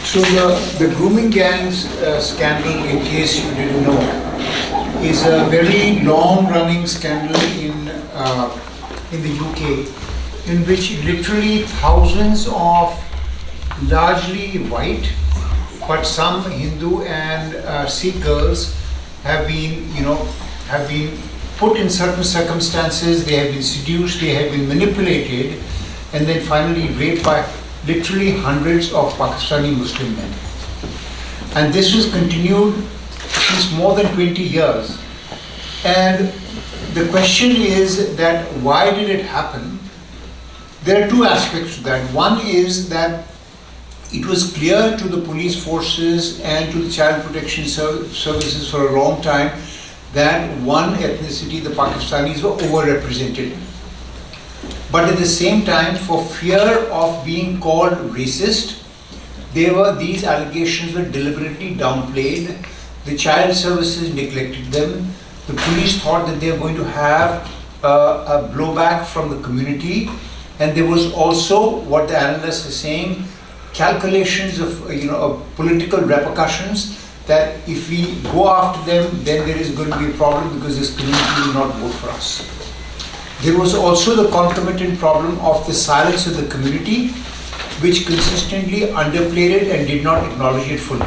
So the grooming gangs scandal, in case you didn't know, is a very long-running scandal in the UK, in which literally thousands of largely white, but some Hindu and Sikh girls have been, put in certain circumstances. They have been seduced, they have been manipulated, and then finally raped by literally hundreds of Pakistani Muslim men. And this was continued since more than 20 years. And the question is that why did it happen? There are two aspects to that. One is that it was clear to the police forces and to the child protection services for a long time that one ethnicity, the Pakistanis, were overrepresented. But at the same time, for fear of being called racist, these allegations were deliberately downplayed. The child services neglected them. The police thought that they were going to have a blowback from the community. And there was also, what the analyst is saying, calculations of political repercussions, that if we go after them, then there is going to be a problem because this community will not vote for us. There was also the concomitant problem of the silence of the community, which consistently underplayed it and did not acknowledge it fully.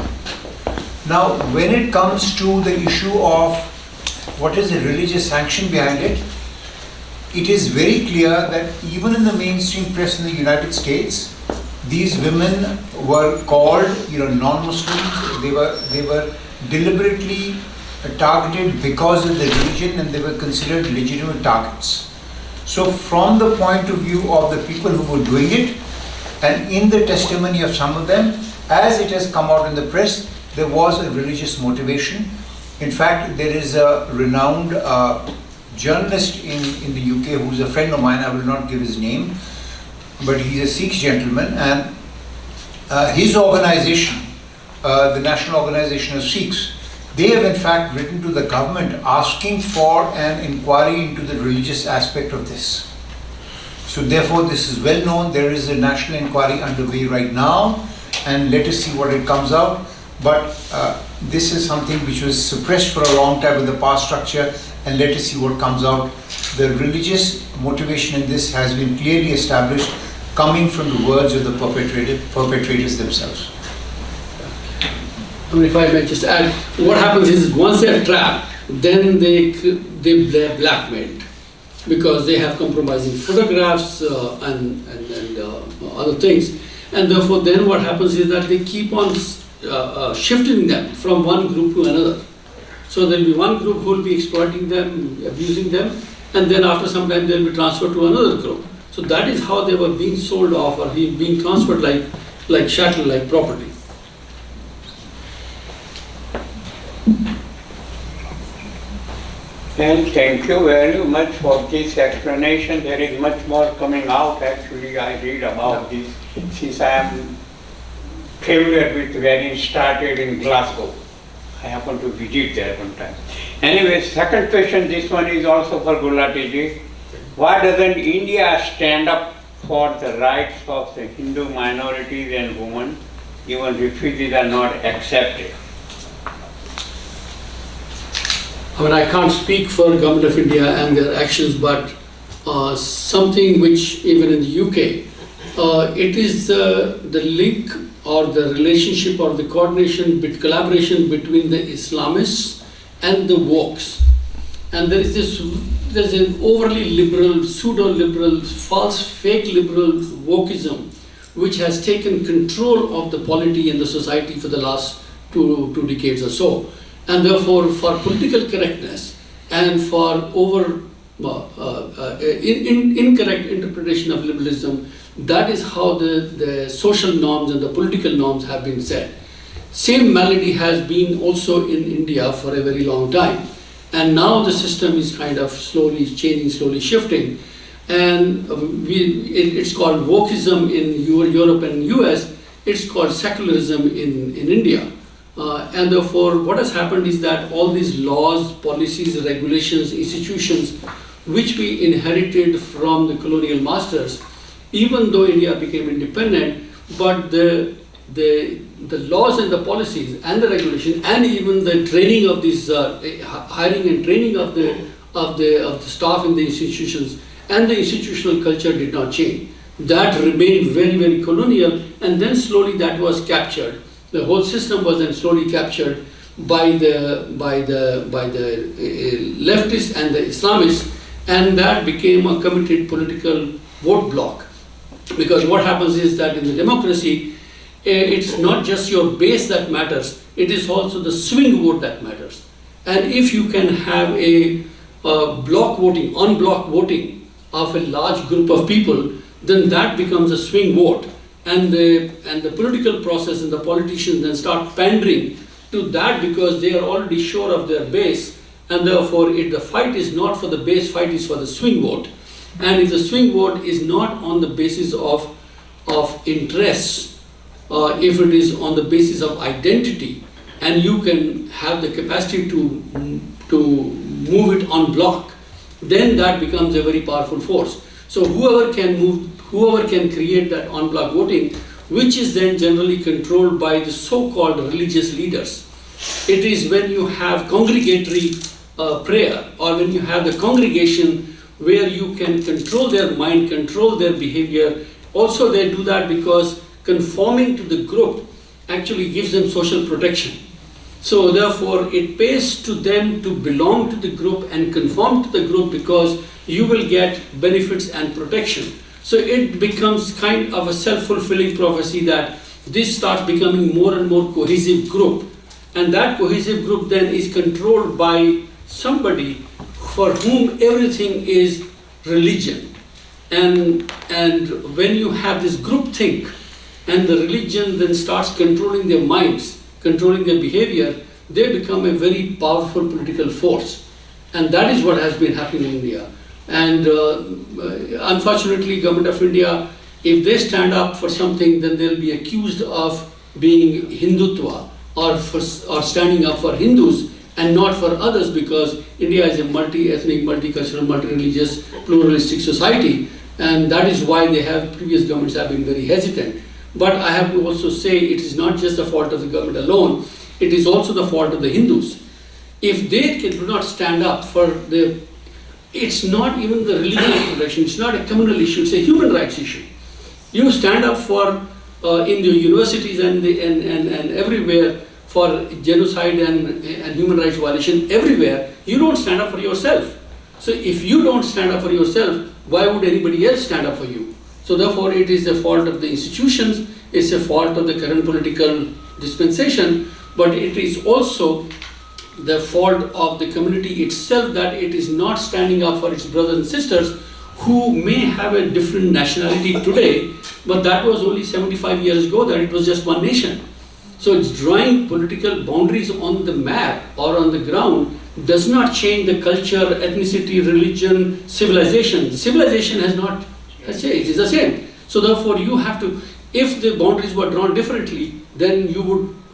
Now, when it comes to the issue of what is the religious sanction behind it, it is very clear that even in the mainstream press in the United States, these women were called, non-Muslims. They were deliberately targeted because of their religion, and they were considered legitimate targets. So from the point of view of the people who were doing it, and in the testimony of some of them, as it has come out in the press, there was a religious motivation. In fact, there is a renowned journalist in the UK who's a friend of mine. I will not give his name, but he's a Sikh gentleman, and his organization, the National Organization of Sikhs, they have in fact written to the government asking for an inquiry into the religious aspect of this. So therefore this is well known. There is a national inquiry underway right now, and let us see what it comes out. But this is something which was suppressed for a long time in the power structure, and let us see what comes out. The religious motivation in this has been clearly established, coming from the words of the perpetrators themselves. If I may just add, what happens is once they are trapped, then they blackmailed, because they have compromising photographs and other things, and therefore then what happens is that they keep on shifting them from one group to another. So there will be one group who will be exploiting them, abusing them, and then after some time they will be transferred to another group. So that is how they were being sold off or being transferred like chattel, like property. Well, thank you very much for this explanation. There is much more coming out. Actually, I read about this since I am familiar with when it started in Glasgow. I happened to visit there one time. Anyway, second question, this one is also for Gulati ji. Why doesn't India stand up for the rights of the Hindu minorities and women? Even refugees are not accepted. I can't speak for the government of India and their actions, but something which even in the UK, it is the link or the relationship or the collaboration between the Islamists and the wokes. And there's an overly liberal, pseudo-liberal, false, fake liberal wokeism which has taken control of the polity in the society for the last two decades or so. And therefore, for political correctness and for incorrect interpretation of liberalism, that is how the social norms and the political norms have been set. Same malady has been also in India for a very long time. And now the system is kind of slowly changing, slowly shifting. And it's called wokeism in Europe and US. It's called secularism in India. And therefore, what has happened is that all these laws, policies, regulations, institutions, which we inherited from the colonial masters, even though India became independent, but the laws and the policies and the regulation and even the training of these hiring and training of the staff in the institutions and the institutional culture did not change. That remained very, very colonial, and then slowly that was captured. The whole system was then slowly captured by the leftists and the Islamists, and that became a committed political vote bloc. Because what happens is that in the democracy, it's not just your base that matters, it is also the swing vote that matters. And if you can have a block voting, en bloc voting of a large group of people, then that becomes a swing vote. And the political process and the politicians then start pandering to that because they are already sure of their base, and therefore the fight is not for the base, fight is for the swing vote. And if the swing vote is not on the basis of interests, if it is on the basis of identity, and you can have the capacity to move it en bloc, then that becomes a very powerful force. So whoever can create that en bloc voting, which is then generally controlled by the so-called religious leaders. It is when you have congregatory prayer, or when you have the congregation where you can control their mind, control their behavior. Also they do that because conforming to the group actually gives them social protection. So therefore it pays to them to belong to the group and conform to the group because you will get benefits and protection. So it becomes kind of a self-fulfilling prophecy that this starts becoming more and more cohesive group. And that cohesive group then is controlled by somebody for whom everything is religion. And when you have this group think, and the religion then starts controlling their minds, controlling their behavior, they become a very powerful political force. And that is what has been happening in India. And unfortunately, Government of India, if they stand up for something, then they'll be accused of being Hindutva or standing up for Hindus and not for others, because India is a multi-ethnic, multicultural, multi-religious, pluralistic society, and that is why previous governments have been very hesitant. But I have to also say it is not just the fault of the government alone, it is also the fault of the Hindus. If they do not stand up for it's not even the religious protection, it's not a communal issue, it's a human rights issue. You stand up for, in the universities and everywhere, for genocide and human rights violation everywhere, you don't stand up for yourself. So if you don't stand up for yourself, why would anybody else stand up for you? So therefore it is the fault of the institutions, it's a fault of the current political dispensation, but it is also the fault of the community itself that it is not standing up for its brothers and sisters who may have a different nationality today, but that was only 75 years ago that it was just one nation. So it's drawing political boundaries on the map or on the ground does not change the culture, ethnicity, religion, civilization. The civilization has changed, it's the same. So therefore you have to, if the boundaries were drawn differently, then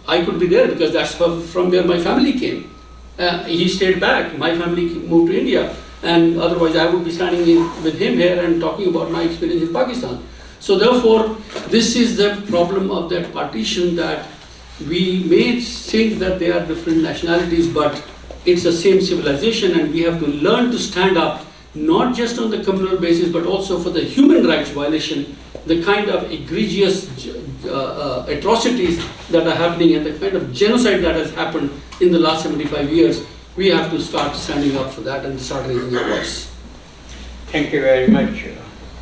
I could be there because that's from where my family came. He stayed back, my family moved to India, and otherwise I would be standing with him here and talking about my experience in Pakistan. So therefore, this is the problem of that partition, that we may think that they are different nationalities, but it's the same civilization, and we have to learn to stand up, not just on the communal basis, but also for the human rights violation, the kind of egregious atrocities that are happening and the kind of genocide that has happened in the last 75 years. We have to start standing up for that and start raising our voice. Thank you very much.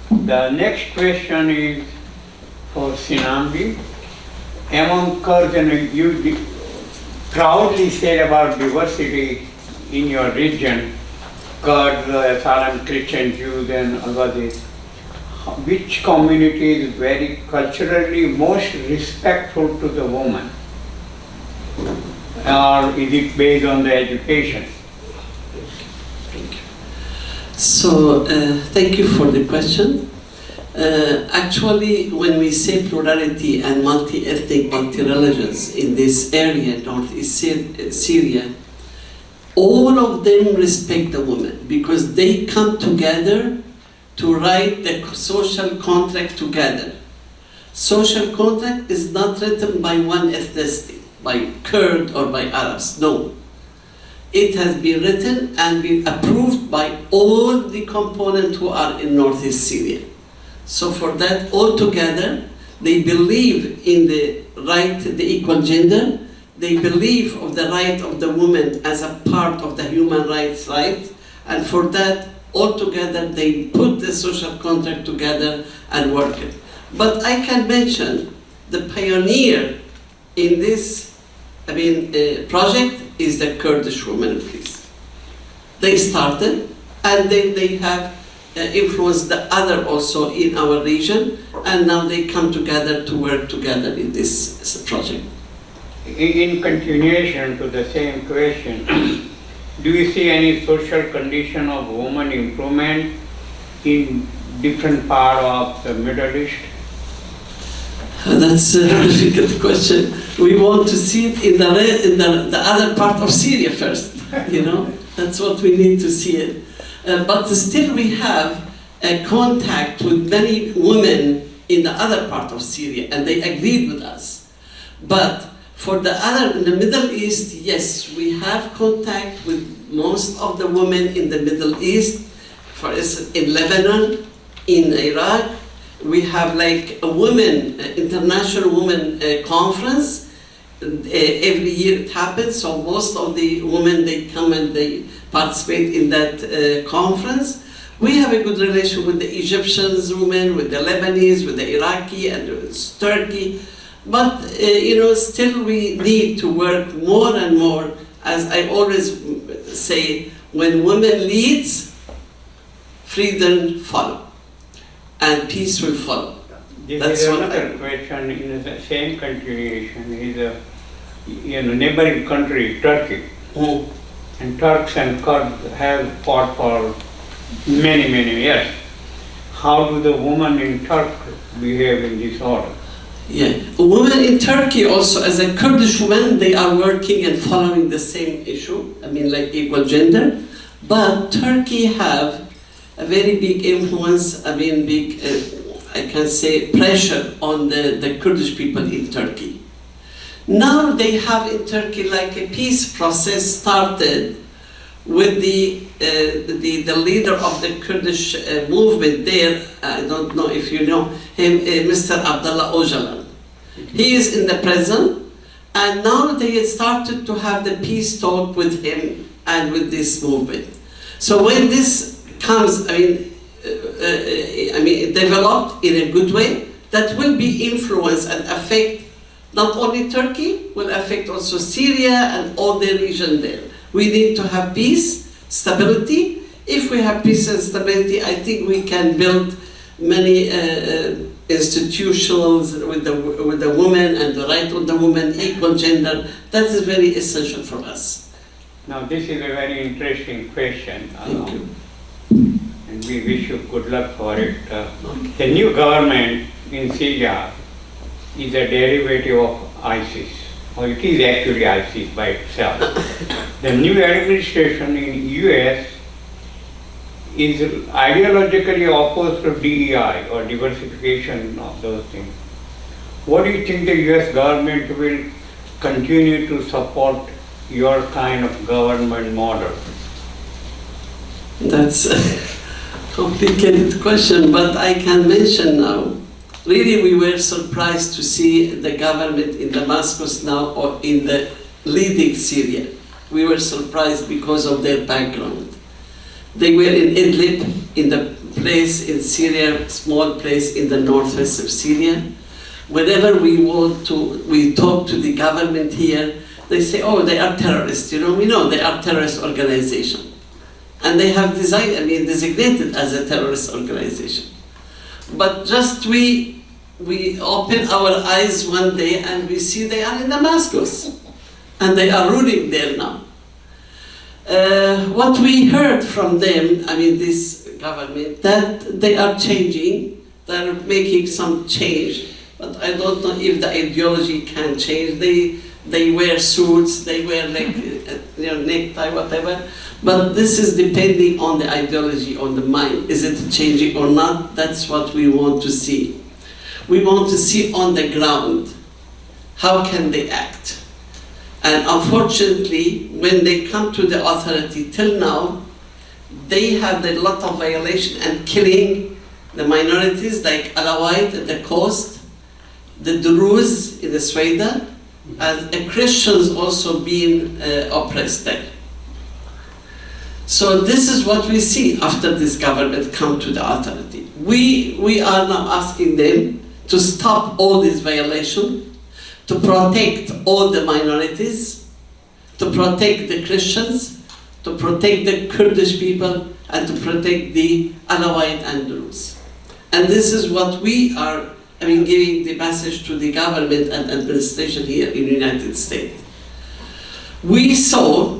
The next question is for Sinamji. Among Kurds, you proudly said about diversity in your region, Kurds, Asylum, Christian, Jews and others. Which community is very culturally most respectful to the woman? Or is it based on the education? So, thank you for the question. Actually, when we say plurality and multi-ethnic, multi-religions in this area, northeast Syria, all of them respect the woman because they come together to write the social contract together. Social contract is not written by one ethnicity, by Kurd or by Arabs, no. It has been written and been approved by all the components who are in northeast Syria. So for that, all together, they believe in the right, the equal gender, they believe of the right of the woman as a part of the human rights right, and for that, all together, they put the social contract together and work it. But I can mention the pioneer in this, project is the Kurdish women, please. They started, and then they have influenced the other also in our region, and now they come together to work together in this project. In continuation to the same question, do you see any social condition of women improvement in different part of the Middle East? That's a difficult question. We want to see it in the other part of Syria first, That's what we need to see it. But still we have a contact with many women in the other part of Syria, and they agreed with us. But for the other, in the Middle East, yes, we have contact with most of the women in the Middle East. For instance, in Lebanon, in Iraq, we have like a international women conference. Every year it happens, so most of the women, they come and they participate in that conference. We have a good relation with the Egyptians women, with the Lebanese, with the Iraqi, and with Turkey. But, still we need to work more and more. As I always say, when women leads, freedom follow, and peace will follow. This is another question in the same continuation. Is a neighboring country, Turkey. And Turks and Kurds have fought for many, many years. How do the women in Turkey behave in this order? Yeah, women in Turkey also, as a Kurdish woman, they are working and following the same issue, like equal gender. But Turkey have a very big influence, I can say pressure on the Kurdish people in Turkey. Now they have in Turkey like a peace process started with the leader of the Kurdish movement there. I don't know if you know him, Mr. Abdullah Öcalan. He is in the prison, and now they started to have the peace talk with him and with this movement. So when this comes, developed in a good way, that will be influenced and affect not only Turkey, will affect also Syria and all the region there. We need to have peace, stability. If we have peace and stability, I think we can build many institutions with the women and the right of the woman, equal gender. That is very essential for us. Now this is a very interesting question. Thank you. And we wish you good luck for it. The new government in Syria is a derivative of ISIS, or it is actually ISIS by itself. The new administration in US is ideologically opposed to DEI, or diversification of those things. What do you think the US government will continue to support your kind of government model? That's a complicated question, but I can mention now. Really, we were surprised to see the government in Damascus now, or in the leading Syria. We were surprised because of their background. They were in Idlib, in the place in Syria, small place in the northwest of Syria. Whenever we talk to the government here, they say, oh, they are terrorists. We know they are terrorist organization. And they have designated as a terrorist organization. But just we open our eyes one day and we see they are in Damascus. And they are ruling there now. What we heard from them, this government, that they are changing, they are making some change, but I don't know if the ideology can change. They wear suits, they wear necktie, whatever, But this is depending on the ideology, on the mind. Is it changing or not? That's what we want to see. We want to see on the ground, how can they act? And unfortunately, when they come to the authority till now, they have a lot of violation and killing the minorities like Alawite at the coast, the Druze in the Sweden, and the Christians also being oppressed there. So this is what we see after this government come to the authority. We are now asking them to stop all this violation, to protect all the minorities, to protect the Christians, to protect the Kurdish people, and to protect the Alawite and Druze. And this is what we are giving the message to the government and administration here in the United States. We saw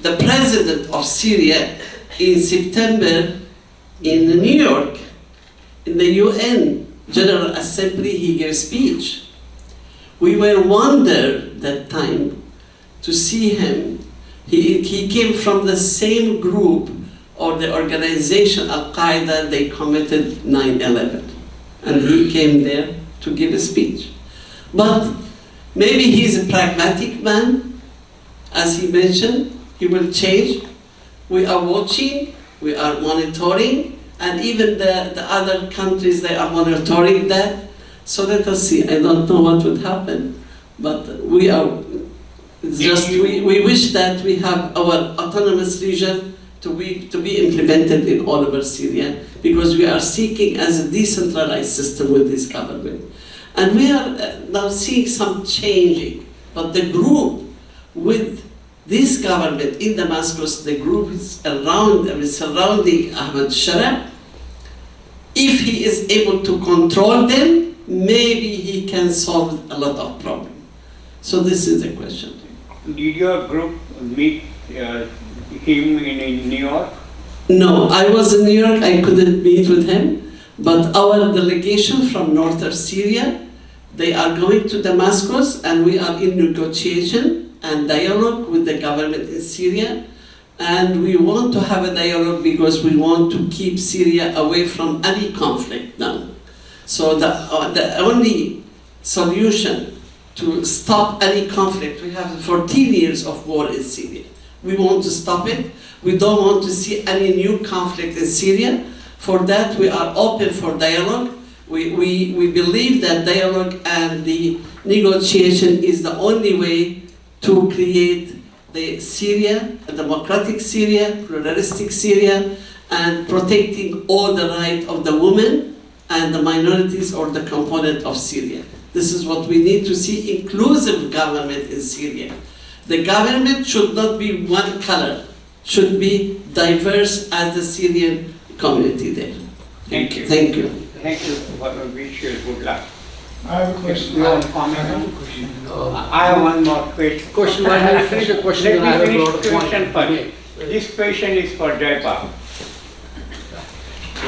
the president of Syria in September in New York, in the UN General Assembly, he gave a speech. We were wondered that time to see him. He came from the same group or the organization Al-Qaeda, they committed 9/11. And he came there to give a speech. But maybe he's a pragmatic man, as he mentioned, he will change. We are watching, we are monitoring, and even the other countries, they are monitoring that. So let us see. I don't know what would happen, but we wish that we have our autonomous region to be implemented in all over Syria, because we are seeking as a decentralized system with this government. And we are now seeing some changing, but the group with this government in Damascus, the group is surrounding Ahmad Shara. If he is able to control them, maybe he can solve a lot of problems. So this is the question. Did your group meet him in New York? No, I was in New York, I couldn't meet with him, but our delegation from northern Syria, they are going to Damascus, and we are in negotiation and dialogue with the government in Syria. And we want to have a dialogue because we want to keep Syria away from any conflict now. So the only solution to stop any conflict, we have 14 years of war in Syria. We want to stop it. We don't want to see any new conflict in Syria. For that, we are open for dialogue. We believe that dialogue and the negotiation is the only way to create the Syria, a democratic Syria, pluralistic Syria, and protecting all the rights of the women and the minorities or the component of Syria. This is what we need to see, inclusive government in Syria. The government should not be one color, should be diverse as the Syrian community there. Thank you. Thank you. Thank you. Wish you good luck. I have a question. You want to comment? I have a question. I have one more question. While I finish the question, Let then I have a me broader finish point question to first. make. This question is for Jaipal.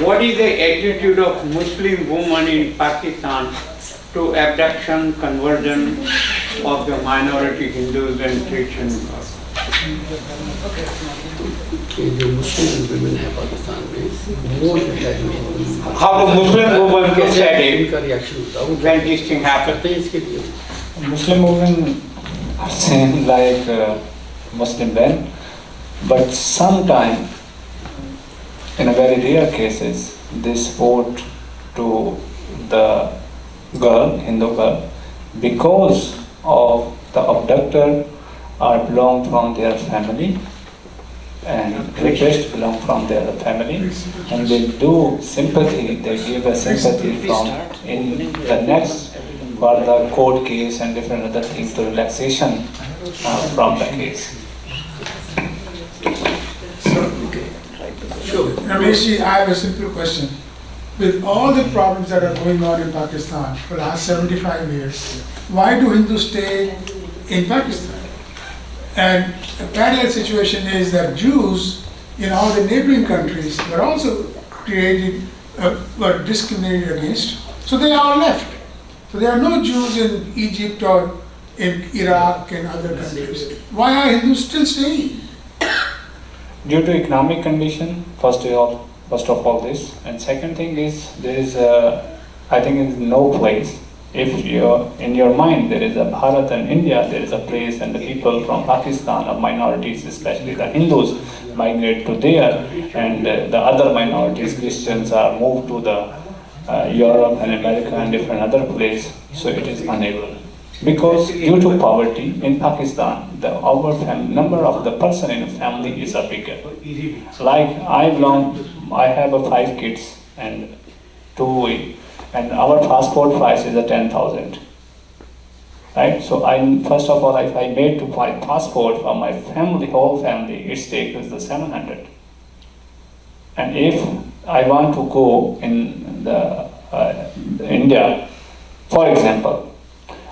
What is the attitude of Muslim women in Pakistan to abduction, conversion of the minority Hindus and Christians? जो मुस्लिम women हैं पाकिस्तान में more than that means How the Muslim women look at it इनका reaction होता है वो when this thing happens? करते हैं इसके लिए Muslim women are same like Muslim men, but sometimes, in a very rare cases, they support to the girl, Hindu girl, because of the abductor or belong from their family and request belong from their family, and they do sympathy, they give a sympathy from in the next for the court case and different other things to relaxation from the case. Ramesh, I have a simple question. With all the problems that are going on in Pakistan for the last 75 years, why do Hindus stay in Pakistan? And a parallel situation is that Jews in all the neighboring countries were also were discriminated against, so they all left. So there are no Jews in Egypt or in Iraq and other countries. Why are Hindus still staying? due to economic condition, first of all this, and second thing is there is I think in no place, if you're in your mind there is a Bharat and India, there is a place, and the people from Pakistan of minorities, especially the Hindus, migrate to there, and the other minorities, Christians, are moved to the Europe and America and different other place, so it is unable. Because due to poverty in Pakistan, number of the person in a family is a bigger. Like I have 5 kids and 2, and our passport price is 10,000. Right? So first of all, if I made to buy passport for my family, whole family, its take is the 700. And if I want to go in the India, for example,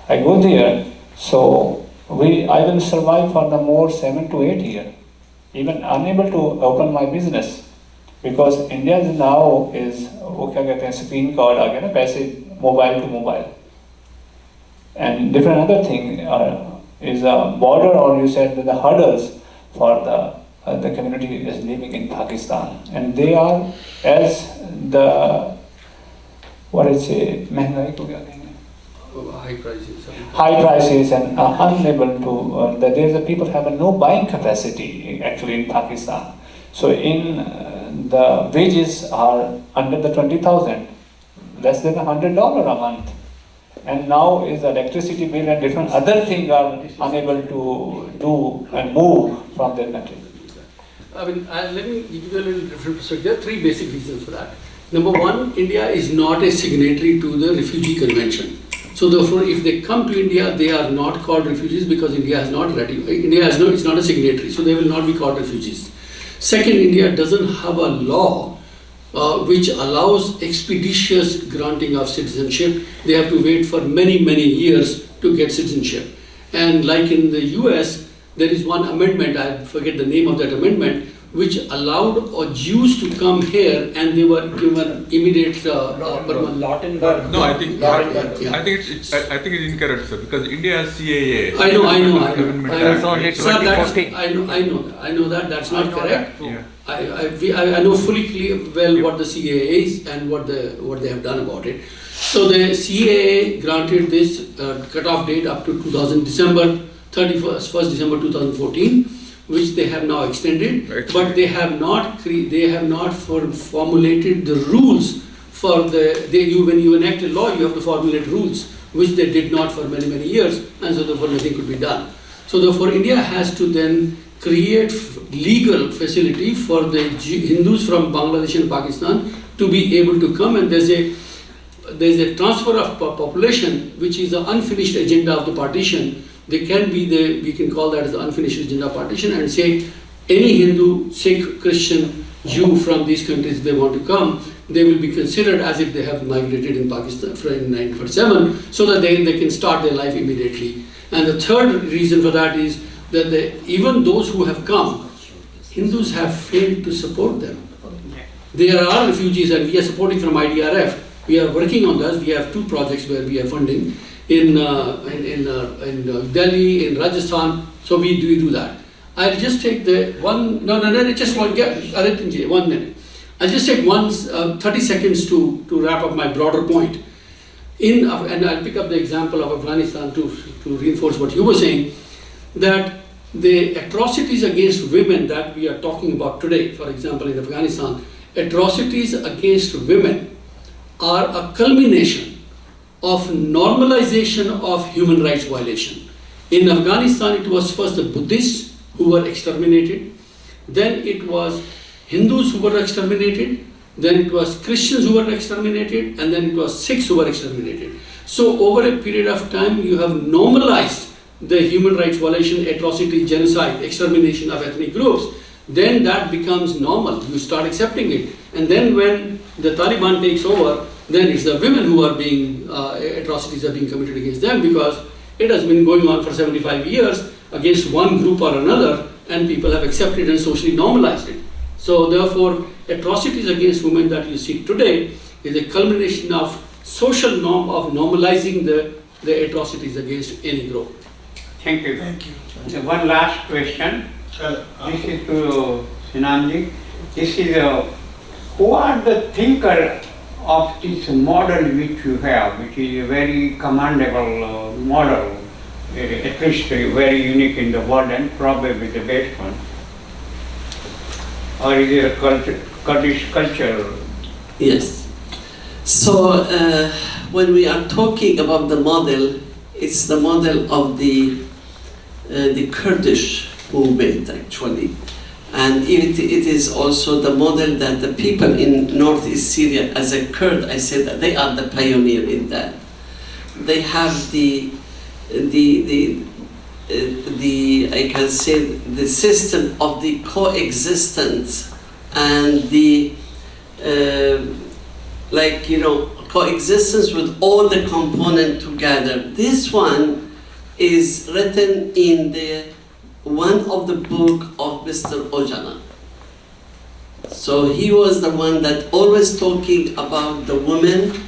I go there, so I will survive for the more 7 to 8 years, even unable to open my business, because India now is screen card आ गया ना, पैसे mobile to mobile, and different other thing is a border, or you said that the hurdles for the community is living in Pakistan, and they are as the महंगाई को क्या कहेंगे? High prices and unable to, there's the people have no buying capacity actually in Pakistan. So the wages are under the 20,000, less than $100 a month. And now is electricity bill and different other things are unable to do and move from their country. I mean, let me give you a little different perspective. There are 3 basic reasons for that. Number 1, India is not a signatory to the Refugee Convention. So therefore, if they come to India, they are not called refugees because India has not ratified. It's not a signatory, so they will not be called refugees. Second, India doesn't have a law which allows expeditious granting of citizenship. They have to wait for many years to get citizenship. And like in the US, there is one amendment, I forget the name of that amendment, which allowed Jews to come here and they were given immediate permanent. Lautenberg. No, I think Yeah. I think it's incorrect, sir, because India has CAA. I know. That's only Sir, 2014. I know that. That's not correct. Yeah. I know fully clear well what the CAA is and what they have done about it. So the CAA granted this cutoff date up to December 31st, 2014. Which they have now extended, but they have not formulated the rules for when you enact a law, you have to formulate rules, which they did not for many years, and so therefore nothing could be done. So therefore India has to then create legal facility for the Hindus from Bangladesh and Pakistan to be able to come, and there's a transfer of population which is the unfinished agenda of the partition. They can be we can call that as the unfinished agenda partition, and say any Hindu, Sikh, Christian, Jew from these countries, they want to come, they will be considered as if they have migrated in Pakistan in 1947, so that they can start their life immediately. And the third reason for that is that even those who have come, Hindus have failed to support them. There are refugees, and we are supporting from ICHRRF. We are working on this. We have 2 projects where we are funding. In Delhi, in Rajasthan, so we do that. I'll just take just 1 minute. I'll just take 30 seconds to wrap up my broader point. And I'll pick up the example of Afghanistan to reinforce what you were saying, that the atrocities against women that we are talking about today, for example in Afghanistan, atrocities against women are a culmination of normalization of human rights violation. In Afghanistan, it was first the Buddhists who were exterminated, then it was Hindus who were exterminated, then it was Christians who were exterminated, and then it was Sikhs who were exterminated. So over a period of time, you have normalized the human rights violation, atrocity, genocide, extermination of ethnic groups. Then that becomes normal. You start accepting it. And then when the Taliban takes over, then it's the women who are being, atrocities are being committed against them, because it has been going on for 75 years against one group or another, and people have accepted and socially normalized it. So therefore, atrocities against women that you see today is a culmination of social norm of normalizing the atrocities against any group. Thank you. One last question. This is to Sinamji, this is who are the thinker of this model which you have, which is a very commendable model, at least very unique in the world and probably the best one? Or is it a Kurdish culture? Yes. So when we are talking about the model, it's the model of the Kurdish movement actually. And it is also the model that the people in northeast Syria, as a Kurd, I said that they are the pioneer in that. They have the I can say the system of the coexistence and the coexistence with all the components together. This one is written in the one of the book of Mr. Ojala. So he was the one that always talking about the women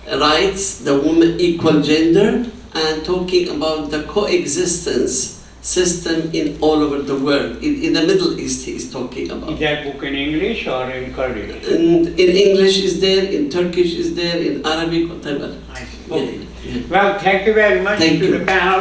rights, the woman equal gender, and talking about the coexistence system in all over the world. In the Middle East he is talking about. Is that book in English or in Kurdish? In English is there, in Turkish is there, in Arabic, whatever. I see. Yeah, Okay. yeah. Well, thank you very much Thank to you. the panel.